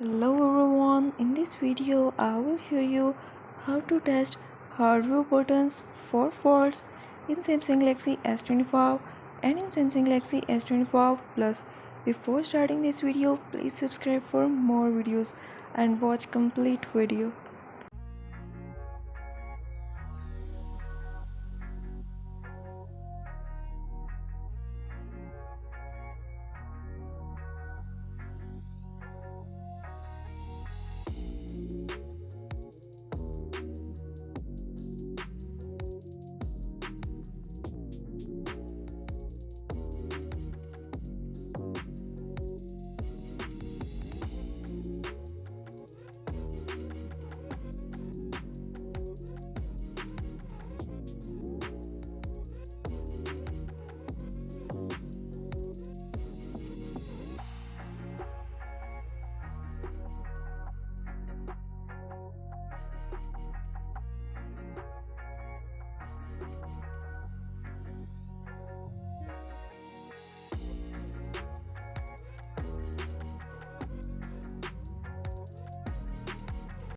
Hello everyone, in this video I will show you how to test hardware buttons for faults in Samsung Galaxy S25 and in Samsung Galaxy S25 Plus. Before starting this video, please subscribe for more videos and watch complete video.